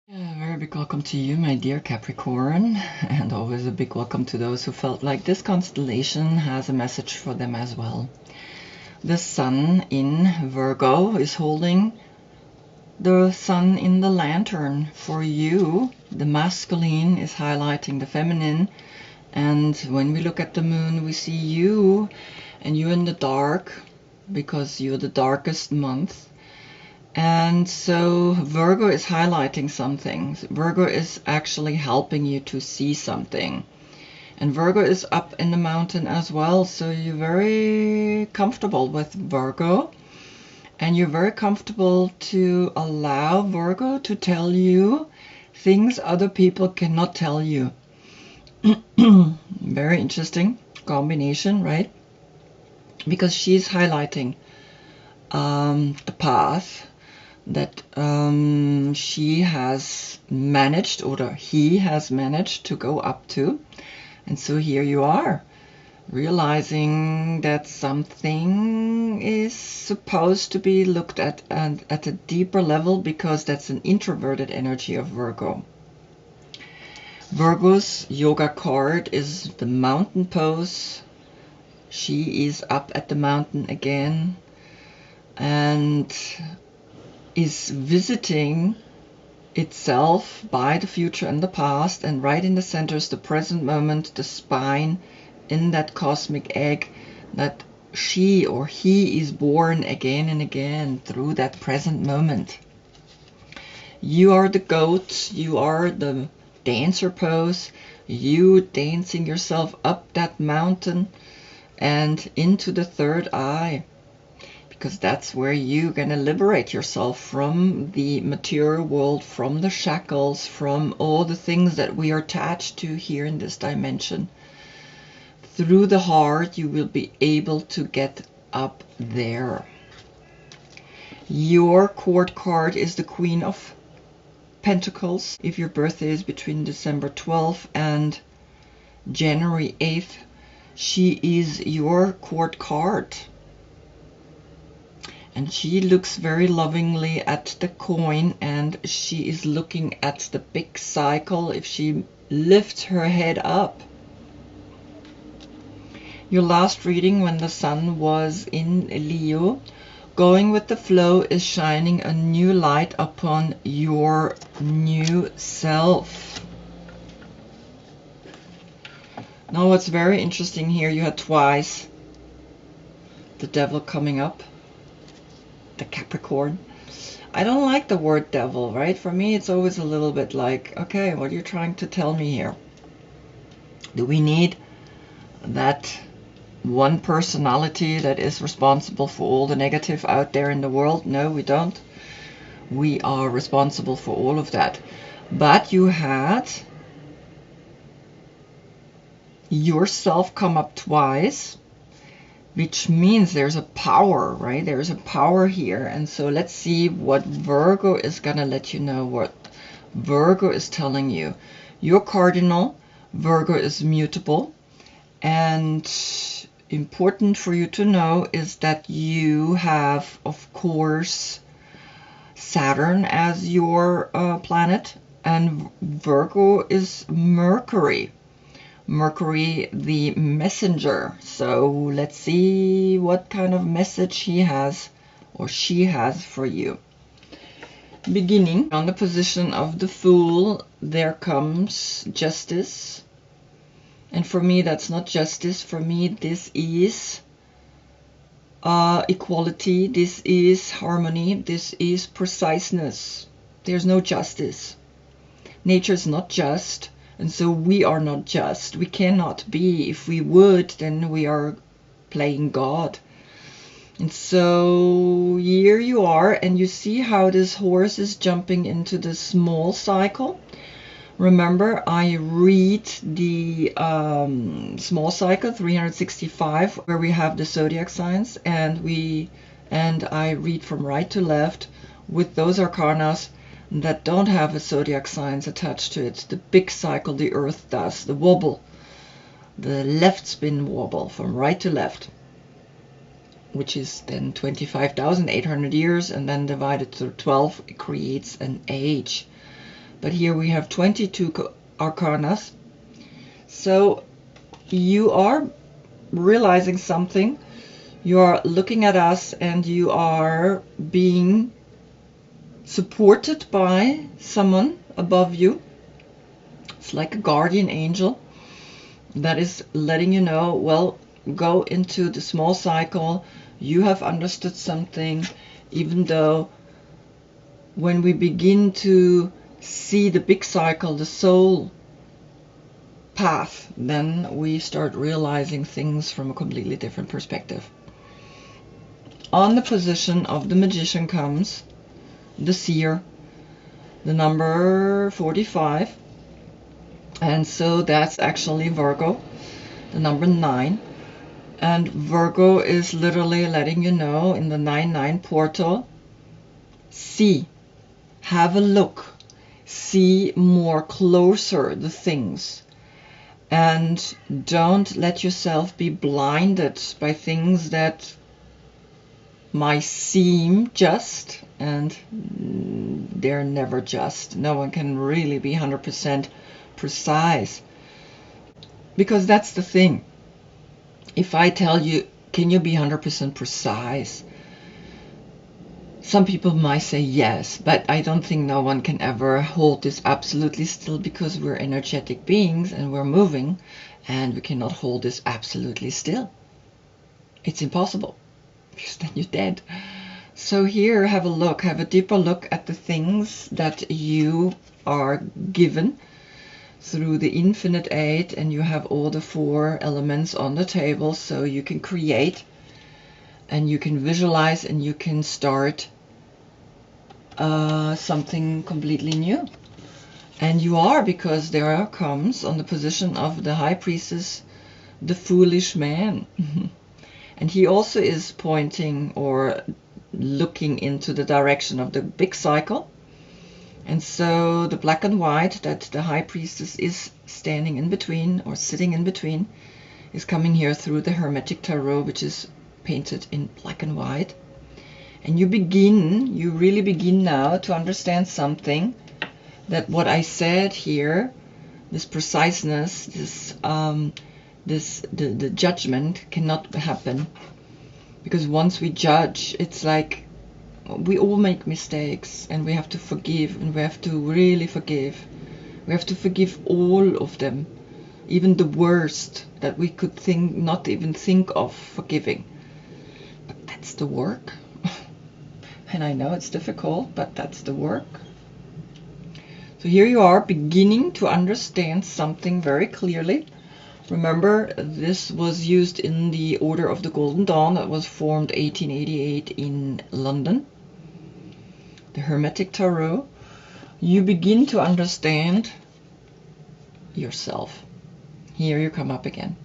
Very big welcome to you, my dear Capricorn, and always a big welcome to those who felt like this constellation has a message for them as well. The Sun in Virgo is holding the Sun in the lantern. For you, the masculine is highlighting the feminine, and when we look at the moon, we see you, and you in the dark, because you're the darkest month. And so Virgo is highlighting something. Virgo is actually helping you to see something. And Virgo is up in the mountain as well. So you're very comfortable with Virgo. And you're very comfortable to allow Virgo to tell you things other people cannot tell you. Very interesting combination, right? Because she's highlighting the path that she has managed, or he has managed to go up to. And so here you are, realizing that something is supposed to be looked at and at a deeper level, because that's an introverted energy of Virgo. Virgo's yoga card is the mountain pose. She is up at the mountain again and is visiting itself by the future and the past, and right in the center is the present moment, the spine in that cosmic egg that she or he is born again and again through that present moment. You are the goat, you are the dancer pose, you dancing yourself up that mountain and into the third eye. Because that's where you're going to liberate yourself from the material world, from the shackles, from all the things that we are attached to here in this dimension. Through the heart, you will be able to get up there. Your court card is the Queen of Pentacles. If your birthday is between December 12th and January 8th, she is your court card. And she looks very lovingly at the coin, and she is looking at the big cycle if she lifts her head up. Your last reading, when the sun was in Leo, going with the flow is shining a new light upon your new self. Now what's very interesting here, you had twice the devil coming up. The Capricorn. I don't like the word devil, right? For me, it's always a little bit like, okay, what are you trying to tell me here? Do we need that one personality that is responsible for all the negative out there in the world? No, we don't. We are responsible for all of that. But you had yourself come up twice, which means there's a power, right? There's a power here. And so let's see what Virgo is going to let you know, what Virgo is telling you. Your cardinal, Virgo, is mutable. And important for you to know is that you have, of course, Saturn as your planet. And Virgo is Mercury. Mercury, the messenger. So let's see what kind of message he has or she has for you. Beginning on the position of the Fool, there comes justice. And for me, that's not justice. For me, this is equality. This is harmony. This is preciseness. There's no justice. Nature is not just. And so we are not just. We cannot be. If we would, then we are playing God. And so here you are, and you see how this horse is jumping into the small cycle. Remember, I read the small cycle 365, where we have the zodiac signs, and I read from right to left with those arcanas that don't have a zodiac signs attached to it. The big cycle the earth does, the wobble, the left spin wobble from right to left, which is then 25,800 years, and then divided through 12, it creates an age. but here we have 22 arcanas. So you are realizing something. You are looking at us and you are being supported by someone above you. It's like a guardian angel that is letting you know, well, go into the small cycle. You have understood something, even though when we begin to see the big cycle, the soul path, then we start realizing things from a completely different perspective. On the position of the magician comes the seer, the number 45, and so that's actually Virgo, the number 9. And Virgo is literally letting you know in the 9-9 portal, see, have a look, see more closer the things, and don't let yourself be blinded by things that might seem just, and they're never just. No one can really be 100% precise, because that's the thing. If I tell you, can you be 100% precise? Some people might say yes, but I don't think no one can ever hold this absolutely still, because we're energetic beings and we're moving, and we cannot hold this absolutely still. It's impossible, because then you're dead. So here, have a look, have a deeper look at the things that you are given through the infinite 8, and you have all the 4 elements on the table, so you can create and you can visualize and you can start something completely new. And you are, because there comes on the position of the high priestess the foolish man. And he also is pointing or looking into the direction of the big cycle. And so the black and white that the high priestess is standing in between, or sitting in between, is coming here through the Hermetic Tarot, which is painted in black and white. And you really begin now to understand something, that what I said here, this preciseness, the judgment cannot happen. Because once we judge, it's like we all make mistakes, and we have to forgive, and we have to really forgive. We have to forgive all of them, even the worst that we could not even think of forgiving. But that's the work. And I know it's difficult, but that's the work. So here you are, beginning to understand something very clearly. Remember, this was used in the Order of the Golden Dawn that was formed 1888 in London. The Hermetic Tarot. You begin to understand yourself. Here you come up again.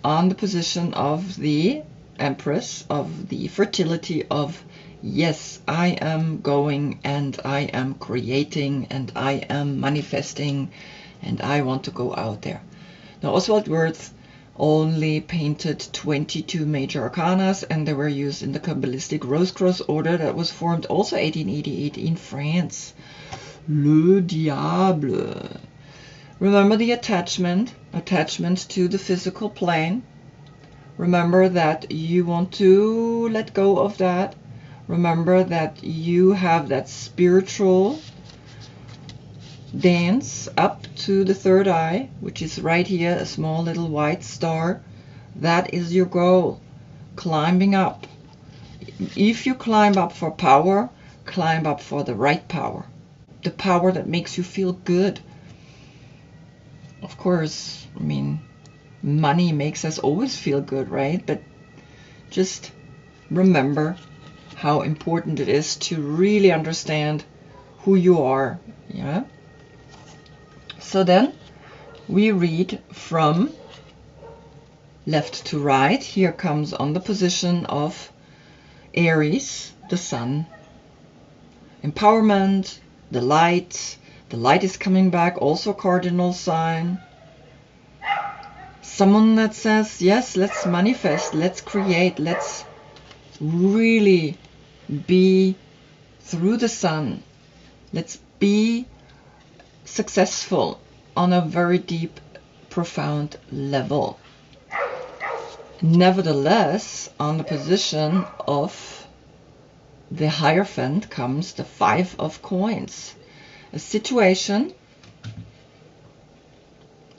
On the position of the Empress, of the fertility of, yes, I am going and I am creating and I am manifesting and I want to go out there. Now, Oswald Wirth only painted 22 major arcanas, and they were used in the Kabbalistic Rose Cross order that was formed also 1888 in France. Le Diable. Remember the attachment to the physical plane. Remember that you want to let go of that. Remember that you have that spiritual dance up to the third eye, which is right here, a small little white star. That is your goal, climbing up. If you climb up for power, climb up for the right power, the power that makes you feel good. Of course, I mean, money makes us always feel good, right? But just remember how important it is to really understand who you are. Yeah. So then we read from left to right. Here comes on the position of Aries, the sun. Empowerment, the light. The light is coming back, also cardinal sign. Someone that says, yes, let's manifest, let's create, let's really be through the sun. Let's be successful on a very deep, profound level. Nevertheless, on the position of the Hierophant comes the Five of Coins. A situation,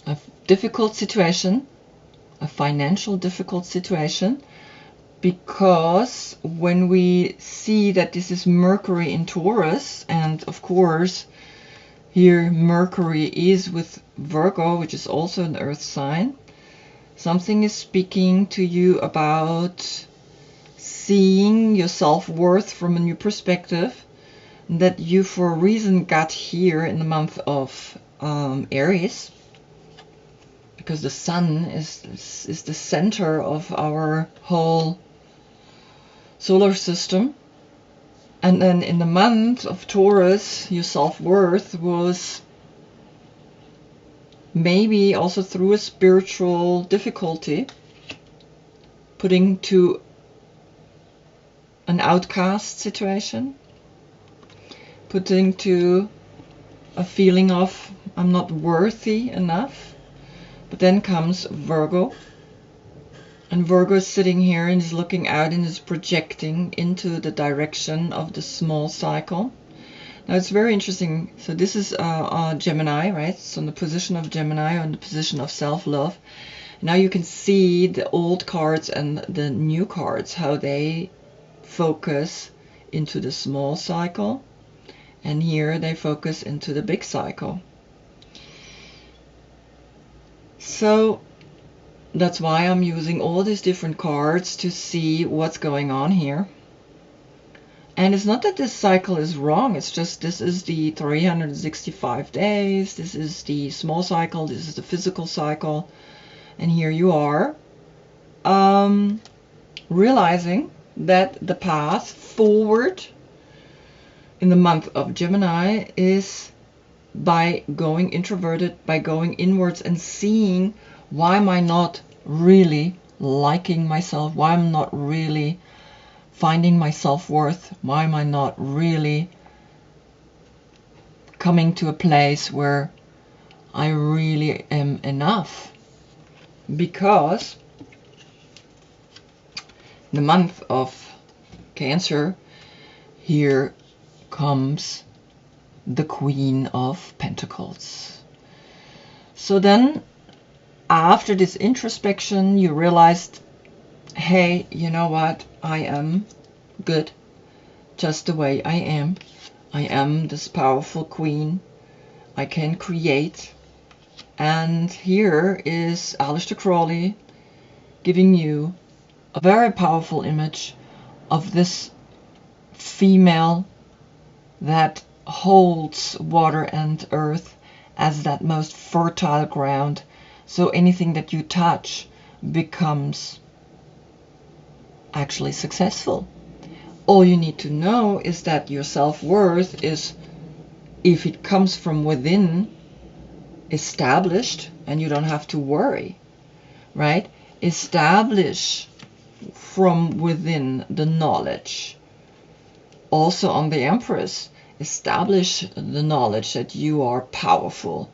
a difficult situation, a financial difficult situation, because when we see that this is Mercury in Taurus, and of course here Mercury is with Virgo, which is also an earth sign, something is speaking to you about seeing your self-worth from a new perspective, that you for a reason got here in the month of Aries, because the sun is the center of our whole solar system. And then in the month of Taurus, your self-worth was maybe also through a spiritual difficulty, putting to an outcast situation, putting to a feeling of I'm not worthy enough. But then comes Virgo, and Virgo is sitting here and is looking out and is projecting into the direction of the small cycle. Now it's very interesting. So this is Gemini, right? So in the position of Gemini, on the position of self-love. Now you can see the old cards and the new cards, how they focus into the small cycle, and here they focus into the big cycle. So that's why I'm using all these different cards to see what's going on here. And it's not that this cycle is wrong, it's just this is the 365 days, this is the small cycle, this is the physical cycle, and here you are realizing that the path forward in the month of Gemini is by going introverted, by going inwards and seeing, why am I not really liking myself? Why am I not really finding my self-worth? Why am I not really coming to a place where I really am enough? Because in the month of Cancer, here comes the Queen of Pentacles. So then, after this introspection, you realized, hey, you know what? I am good just the way I am. I am this powerful queen. I can create. And here is Aleister Crowley giving you a very powerful image of this female that holds water and earth as that most fertile ground. So anything that you touch becomes actually successful. All you need to know is that your self-worth is, if it comes from within, established, and you don't have to worry, right? Establish from within the knowledge. Also on the Empress, establish the knowledge that you are powerful.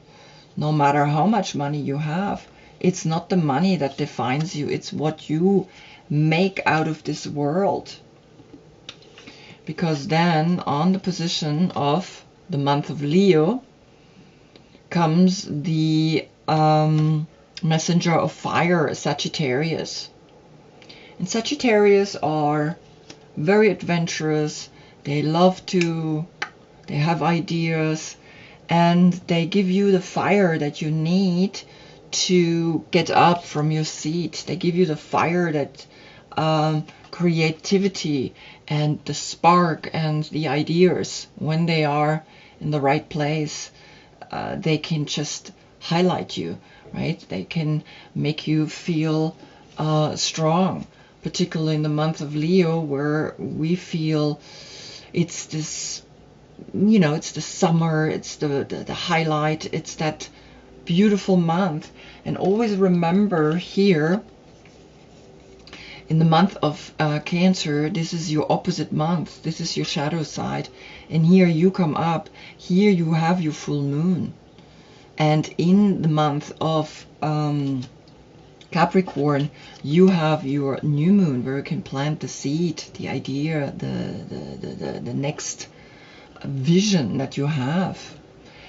No matter how much money you have, it's not the money that defines you, it's what you make out of this world. Because then on the position of the month of Leo comes the messenger of fire, Sagittarius. And Sagittarius are very adventurous. They love to, they have ideas, and they give you the fire that you need to get up from your seat. They give you the fire that creativity and the spark and the ideas, when they are in the right place, they can just highlight you, right? They can make you feel strong, particularly in the month of Leo, where we feel it's this, you know, it's the summer, it's the highlight, it's that beautiful month. And always remember here, in the month of Cancer, this is your opposite month. This is your shadow side. And here you come up. Here you have your full moon. And in the month of Capricorn, you have your new moon, where you can plant the seed, the idea, the next vision that you have.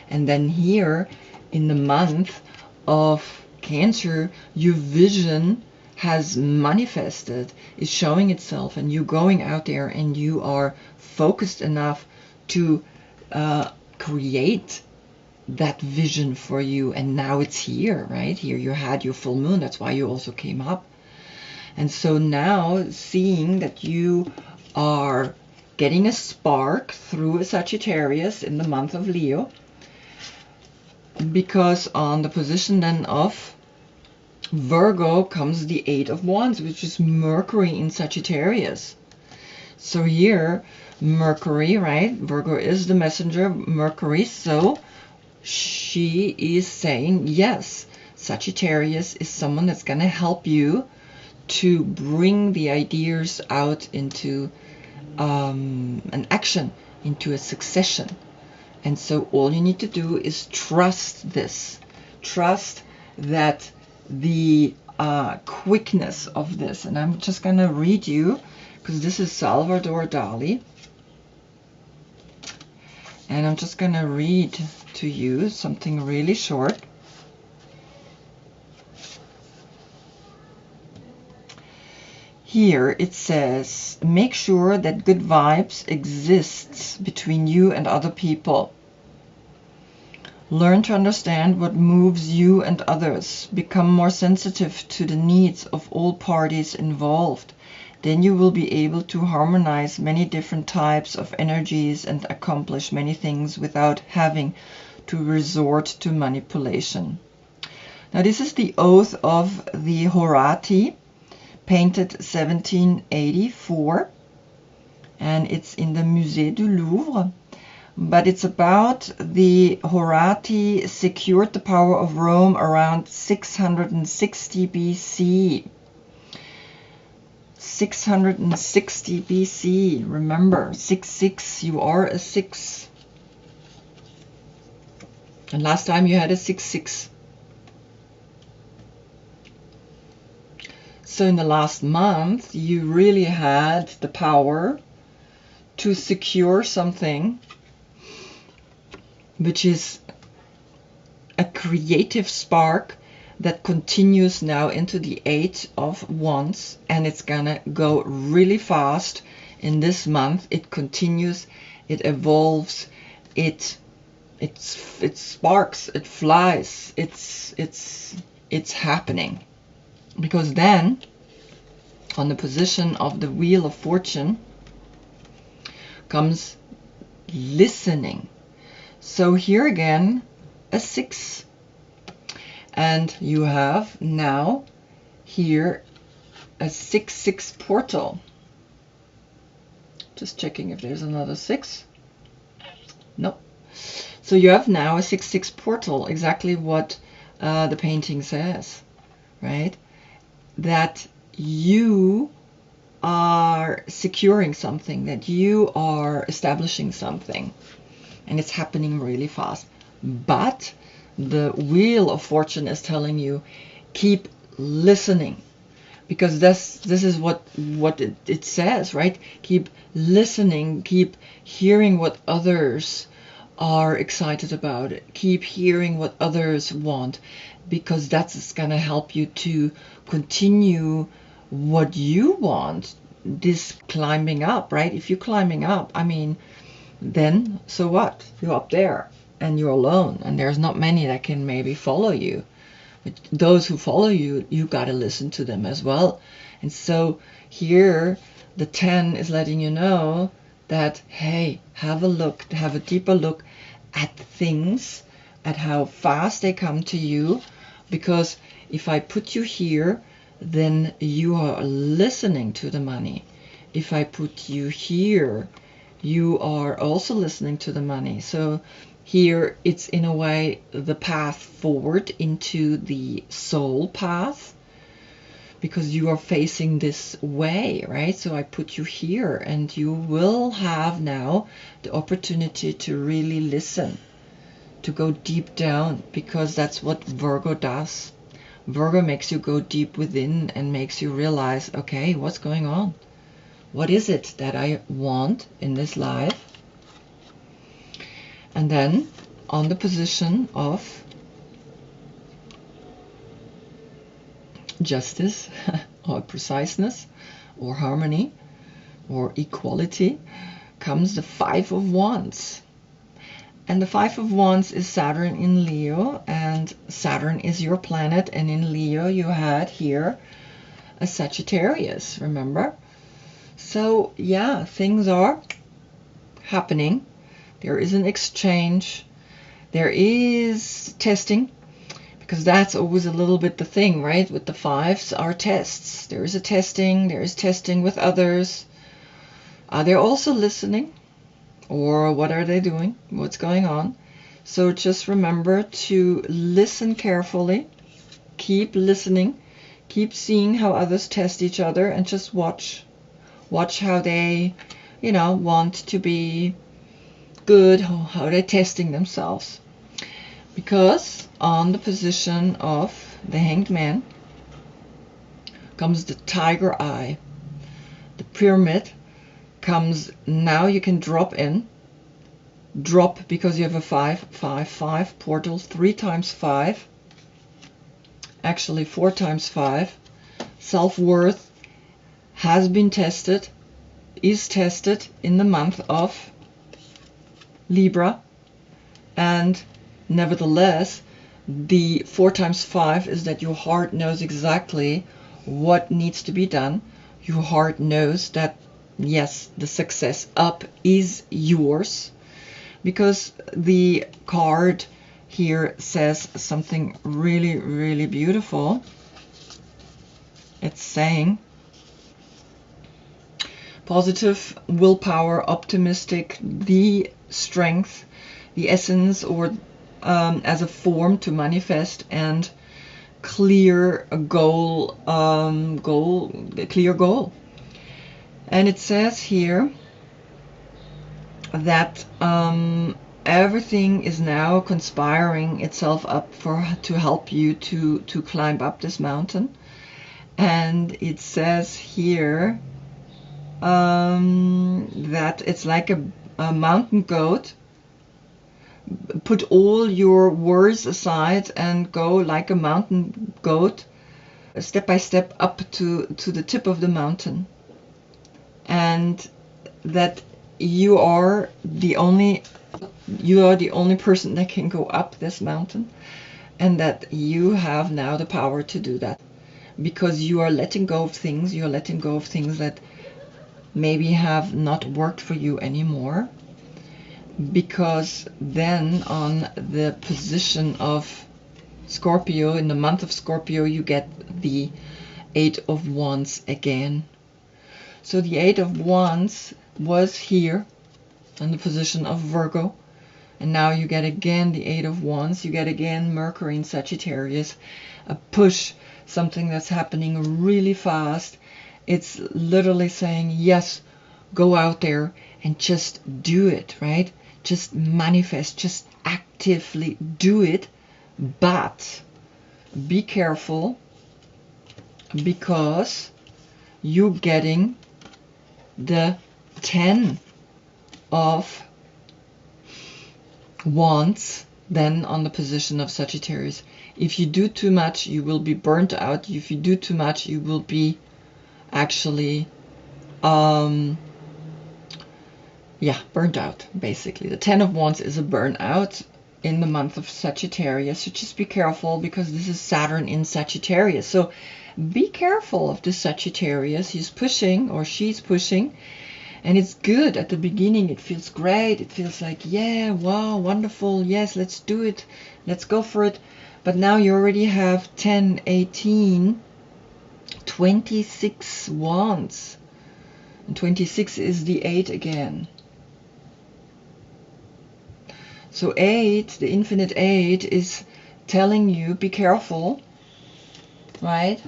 And then here in the month of Cancer, your vision has manifested, is showing itself, and you going out there and you are focused enough to create that vision for you. And now it's here, right? Here you had your full moon. That's why you also came up. And so now, seeing that you are getting a spark through a Sagittarius in the month of Leo, because on the position then of Virgo comes the Eight of Wands, which is Mercury in Sagittarius. So here, Mercury, right? Virgo is the messenger, Mercury. So she is saying, yes, Sagittarius is someone that's going to help you to bring the ideas out into an action, into a succession. And so all you need to do is trust this. Trust that the quickness of this. And I'm just going to read you, because this is Salvador Dali. And I'm just going to read to you something really short. Here it says, make sure that good vibes exists between you and other people. Learn to understand what moves you and others. Become more sensitive to the needs of all parties involved. Then you will be able to harmonize many different types of energies and accomplish many things without having to resort to manipulation. Now this is the oath of the Horati, painted 1784, and it's in the Musée du Louvre. But it's about the Horati secured the power of Rome around 660 BC. 660 BC. Remember, 6-6, you are a 6. And last time you had a 6-6. So in the last month, you really had the power to secure something which is a creative spark that continues now into the Eight of Wands, and it's gonna go really fast in this month. It continues, it evolves, it sparks, it flies, it's happening. Because then, on the position of the Wheel of Fortune, comes listening. So here again, a 6. And you have now here a 6-6 portal. Just checking if there's another 6. Nope. So you have now a 6-6 portal, exactly what the painting says, right? That you are securing something, that you are establishing something, and it's happening really fast. But the Wheel of Fortune is telling you, keep listening, because this is what it says, right? Keep listening, keep hearing what others are excited about, keep hearing what others want, because that's going to help you to continue what you want, this climbing up, right? If you're climbing up, I mean, then so what? You're up there and you're alone, and there's not many that can maybe follow you. But those who follow you, you got to listen to them as well. And so here the 10 is letting you know that, hey, have a look, have a deeper look at things, at how fast they come to you, because if I put you here, then you are listening to the money. If I put you here, you are also listening to the money. So here it's in a way the path forward into the soul path, because you are facing this way, right? So I put you here, and you will have now the opportunity to really listen, to go deep down, because that's what Virgo does. Virgo makes you go deep within and makes you realize, okay, what's going on? What is it that I want in this life? And then on the position of justice or preciseness or harmony or equality comes the Five of Wands. And the Five of Wands is Saturn in Leo, and Saturn is your planet, and in Leo you had here a Sagittarius, remember? So yeah, things are happening. There is an exchange. There is testing, because that's always a little bit the thing, right? With the fives are tests. There is a testing. There is testing with others. Are they also listening? Or what are they doing? What's going on? So just remember to listen carefully. Keep listening. Keep seeing how others test each other, and just watch. Watch how they, want to be good, how they're testing themselves. Because on the position of the Hanged Man comes the Tiger Eye. The Pyramid comes, now you can drop in. Drop because you have a 5, 5, 5 portal, 3 times 5. Actually 4 times 5. Self-worth has been tested, is tested in the month of Libra. And nevertheless, the 4 times 5 is that your heart knows exactly what needs to be done. Your heart knows that, yes, the success up is yours. Because the card here says something really, really beautiful. It's saying positive willpower, optimistic, the strength, the essence, or as a form to manifest, and clear goal, clear goal. And it says here that everything is now conspiring itself up to help you to climb up this mountain. And it says here that it's like a mountain goat. Put all your worries aside and go like a mountain goat, step by step up to the tip of the mountain. And that you are the only person that can go up this mountain, and that you have now the power to do that, because you are letting go of things. You're letting go of things that maybe have not worked for you anymore, because then on the position of Scorpio, in the month of Scorpio, you get the 8 of Wands again. So the 8 of Wands was here in the position of Virgo, and now you get again the 8 of Wands. You get again Mercury in Sagittarius, a push, something that's happening really fast. It's literally saying, yes, go out there and just do it, right? Just manifest, just actively do it, but be careful, because you're getting the 10 of Wands then on the position of Sagittarius. If you do too much, you will be burnt out. If you do too much, you will be actually burnt out, basically. The 10 of Wands is a burnout in the month of Sagittarius. So just be careful, because this is Saturn in Sagittarius. So be careful of the Sagittarius. He's pushing, or she's pushing. And it's good at the beginning. It feels great. It feels like, yeah, wow, wonderful. Yes, let's do it. Let's go for it. But now you already have 10, 18, 26 wands. And 26 is the 8 again. So 8, the infinite 8, is telling you, be careful, right?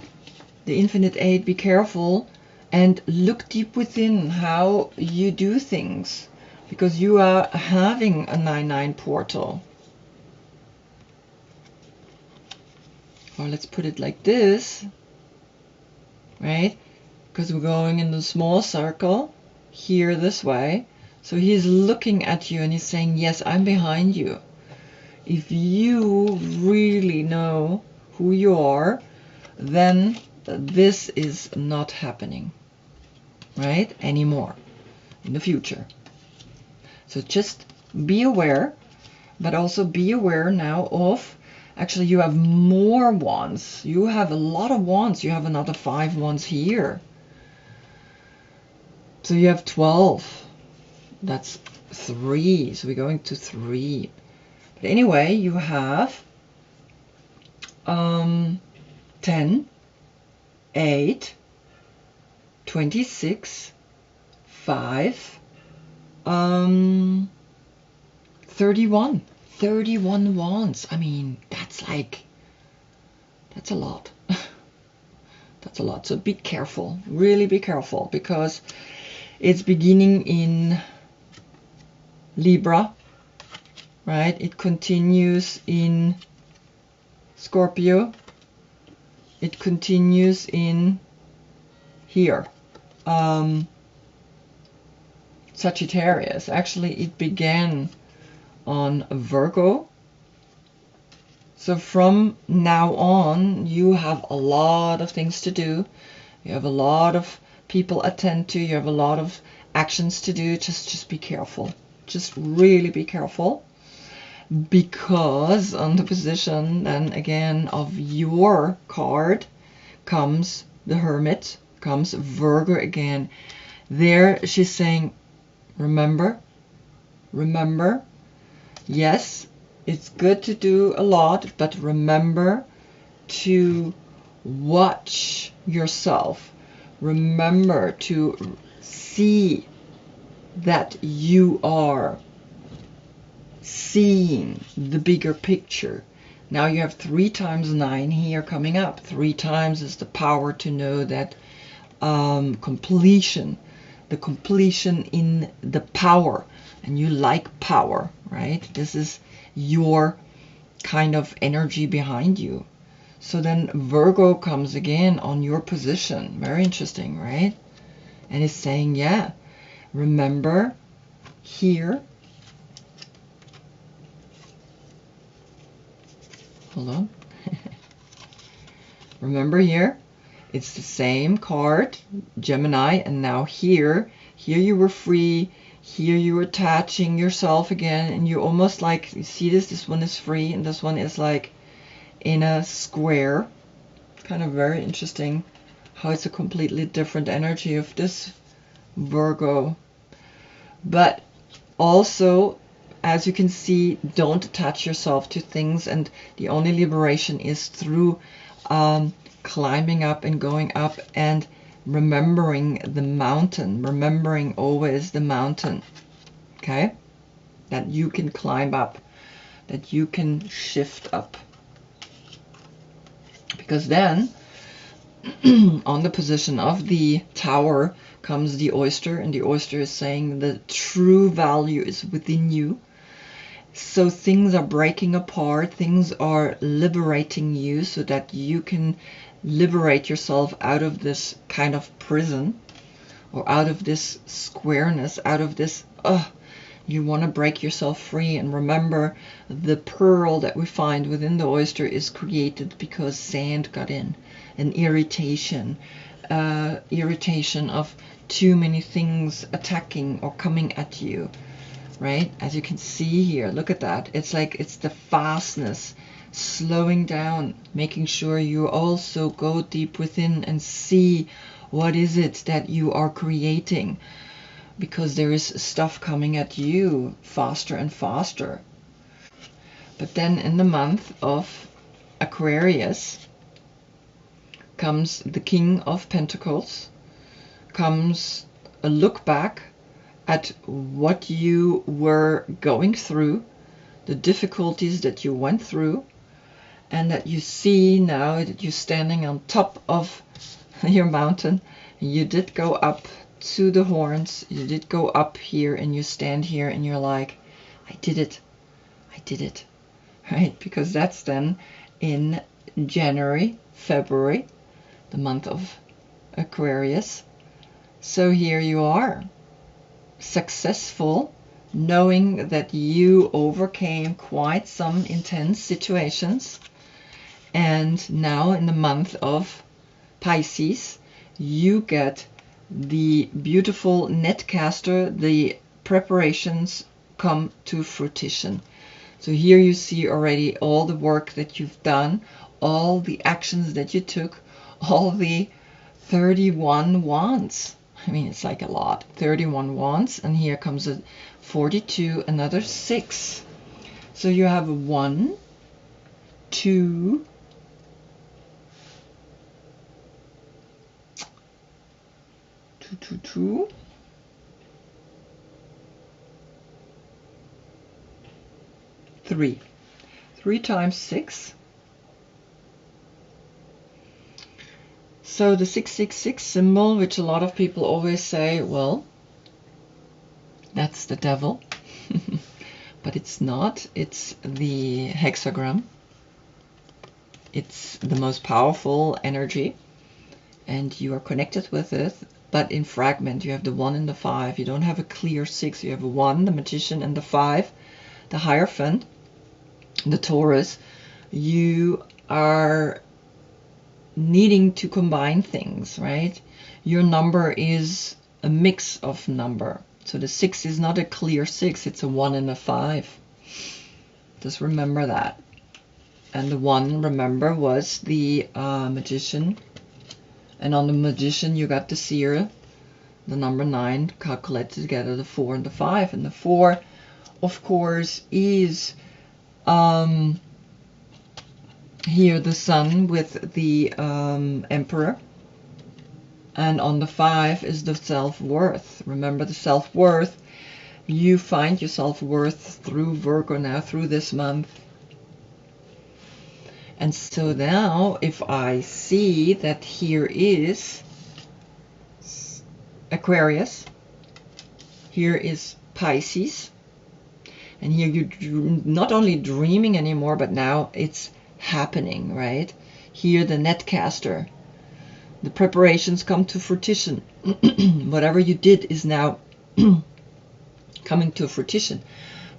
the infinite 8, be careful and look deep within how you do things, because you are having a 9-9 portal. Or let's put it like this, right? Because we're going in the small circle here this way. So he's looking at you and he's saying, yes, I'm behind you. If you really know who you are, then this is not happening, right, anymore in the future. So just be aware, but also be aware now of, actually you have more wands. You have a lot of wands. You have another 5 wands here. So you have 12. That's 3. So we're going to 3. But anyway, you have 10, 8, 26, 5, 31. 31 wands. I mean, that's a lot. That's a lot. So be careful. Really be careful, because it's beginning in Libra, right? It continues in Scorpio. It continues in here, Sagittarius. Actually, it began on Virgo. So from now on, you have a lot of things to do. You have a lot of people attend to. You have a lot of actions to do. Just be careful. Just really be careful, because on the position then again of your card comes the Hermit, comes Virgo again. There she's saying, remember, yes, it's good to do a lot, but remember to watch yourself. Remember to see that you are seeing the bigger picture. Now you have 3 times 9 here coming up. 3 times is the power to know that completion, the completion in the power. And you like power, right? This is your kind of energy behind you. So then Virgo comes again on your position. Very interesting, right? And it's saying, yeah, remember here. Hold on. Remember here, it's the same card, Gemini, and now here you were free. Here you were attaching yourself again, and you almost like, you see this one is free, and this one is like in a square. Kind of very interesting how it's a completely different energy of this Virgo. But also, as you can see, don't attach yourself to things, and the only liberation is through climbing up and going up and remembering the mountain, remembering always the mountain, okay, that you can climb up, that you can shift up. Because then on the position of the Tower comes the oyster, and the oyster is saying the true value is within you. So things are breaking apart, things are liberating you so that you can liberate yourself out of this kind of prison, or out of this squareness, out of this, you want to break yourself free. And remember, the pearl that we find within the oyster is created because sand got in, an irritation of too many things attacking or coming at you. Right? As you can see here, look at that. It's like it's the fastness, slowing down, making sure you also go deep within and see what is it that you are creating, because there is stuff coming at you faster and faster. But then in the month of Aquarius comes the King of Pentacles, comes a look back at what you were going through, the difficulties that you went through, and that you see now that you're standing on top of your mountain. You did go up to the horns. You did go up here, and you stand here and you're like, I did it. I did it. Right? Because that's then in January, February, the month of Aquarius. So here you are, successful, knowing that you overcame quite some intense situations. And now in the month of Pisces, you get the beautiful netcaster, the preparations come to fruition. So here you see already all the work that you've done, all the actions that you took, all the 31 wands. I mean, it's like a lot. 31 wands, and here comes a 42, another 6. So you have a 1, 2, 2, 2, 2, 3. 3 times 6. So the 666 symbol, which a lot of people always say, well, that's the devil. But it's not. It's the hexagram. It's the most powerful energy, and you are connected with it. But in fragment, you have the 1 and the 5. You don't have a clear 6. You have a 1, the magician, and the 5, the Hierophant, the Taurus. You are needing to combine things, right? Your number is a mix of number. So the 6 is not a clear 6. It's a 1 and a 5. Just remember that. And the 1, remember, was the magician. And on the magician, you got the seer, the number 9, calculated together, the 4 and the 5. And the 4, of course, is here the sun with the emperor. And on the 5 is the self-worth. Remember the self-worth. You find your self-worth through Virgo now, through this month. And so now, if I see that here is Aquarius, here is Pisces, and here you're not only dreaming anymore, but now it's happening, right? Here the netcaster, the preparations come to fruition. Whatever you did is now coming to fruition.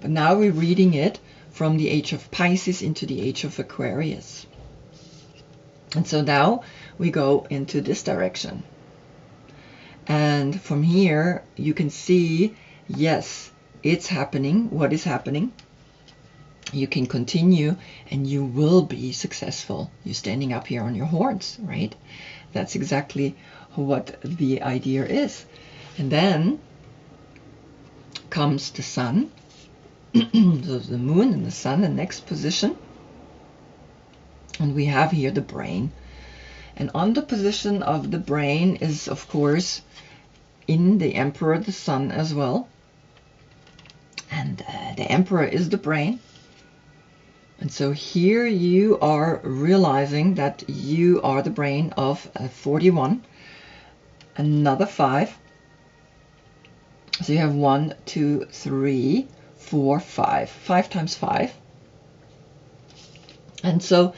But now we're reading it from the age of Pisces into the age of Aquarius. And so now we go into this direction. And from here you can see, yes, it's happening. What is happening? You can continue and you will be successful. You're standing up here on your horns, right? That's exactly what the idea is. And then comes the sun. So the moon and the sun, the next position. And we have here the brain. And on the position of the brain is, of course, in the emperor, the sun as well. And the emperor is the brain. And so here you are realizing that you are the brain of 41. Another 5. So you have 1, 2, 3, 4, 5. 5 times 5. And so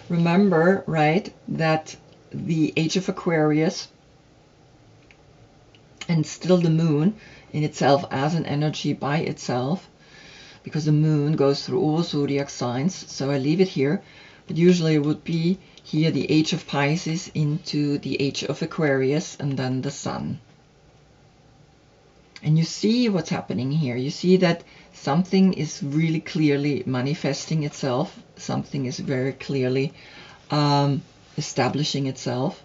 remember, right, that the age of Aquarius and still the moon in itself as an energy by itself, because the moon goes through all zodiac signs. So I leave it here, but usually it would be here the age of Pisces into the age of Aquarius and then the sun. And you see what's happening here. You see that something is really clearly manifesting itself. Something is very clearly establishing itself.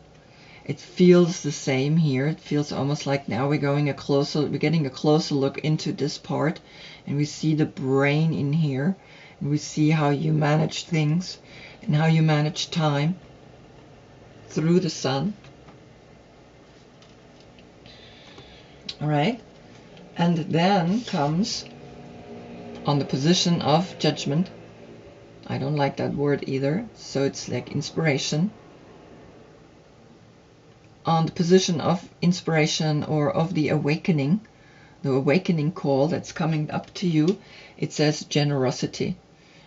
It feels the same here. It feels almost like now we're getting a closer look into this part, and we see the brain in here, and we see how you manage things and how you manage time through the sun. All right. And then comes on the position of judgment. I don't like that word either. So it's like inspiration. on the position of inspiration or of the awakening call that's coming up to you, it says generosity.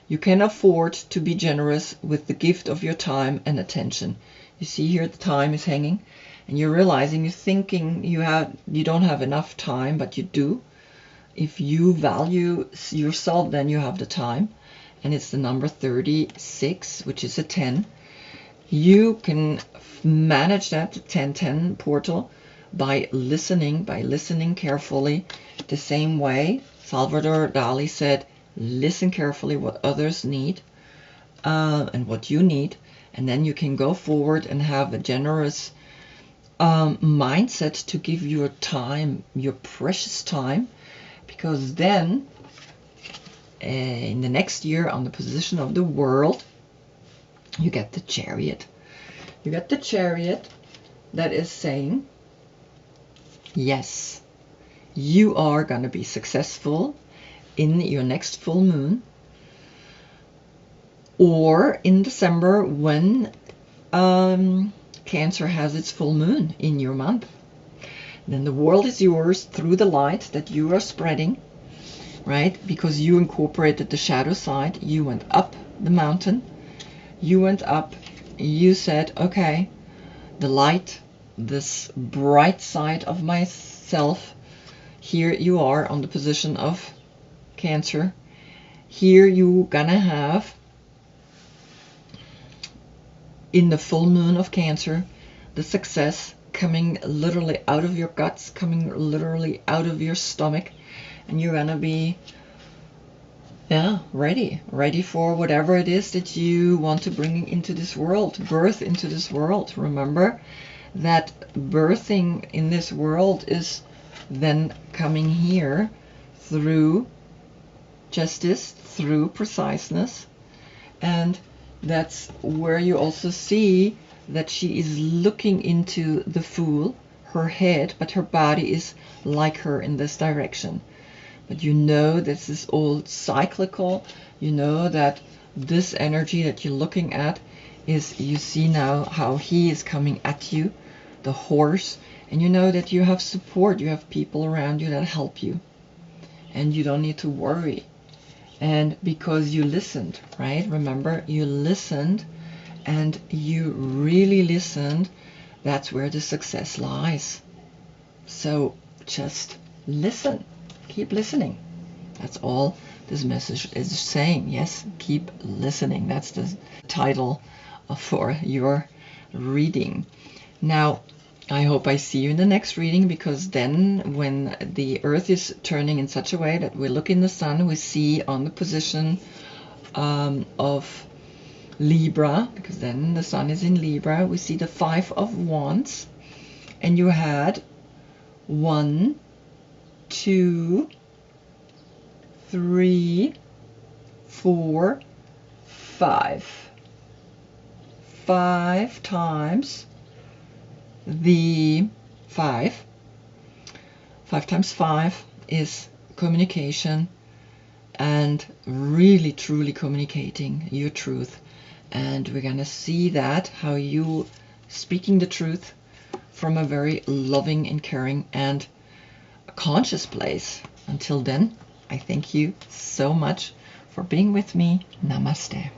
You can afford to be generous with the gift of your time and attention. You see here the time is hanging, and you're realizing, you're thinking you don't have enough time, but you do. If you value yourself, then you have the time, and it's the number 36, which is a 10. You can manage that 10-10 portal by listening carefully. The same way Salvador Dali said, listen carefully what others need and what you need, and then you can go forward and have a generous mindset to give your time, your precious time, because then in the next year, on the position of the world, you get the Chariot. You get the Chariot that is saying, yes, you are going to be successful in your next full moon, or in December when Cancer has its full moon in your month. Then the world is yours through the light that you are spreading, right? Because you incorporated the shadow side. You went up the mountain. You went up. You said, okay, the light, this bright side of myself, here you are on the position of Cancer. Here you gonna have, in the full moon of Cancer, the success coming literally out of your guts, coming literally out of your stomach, and you're gonna be ready for whatever it is that you want to bring into this world, birth into this world. Remember that birthing in this world is then coming here through justice, through preciseness, and that's where you also see that she is looking into the Fool, her head, but her body is like her in this direction. But you know this is all cyclical. You know that this energy that you're looking at is, you see now how he is coming at you, the horse, and you know that you have support, you have people around you that help you, and you don't need to worry. And because you listened, right? Remember, you listened, and you really listened. That's where the success lies. So just listen. Keep listening. That's all this message is saying. Yes, keep listening. That's the title for your reading. Now, I hope I see you in the next reading, because then when the Earth is turning in such a way that we look in the sun, we see on the position of Libra, because then the sun is in Libra, we see the 5 of Wands, and you had 1, 2, 3, 4, 5. 5 times the 5. 5 times 5 is communication, and really truly communicating your truth. And we're gonna see that, how you speaking the truth from a very loving and caring and a conscious place. Until then, I thank you so much for being with me. Namaste.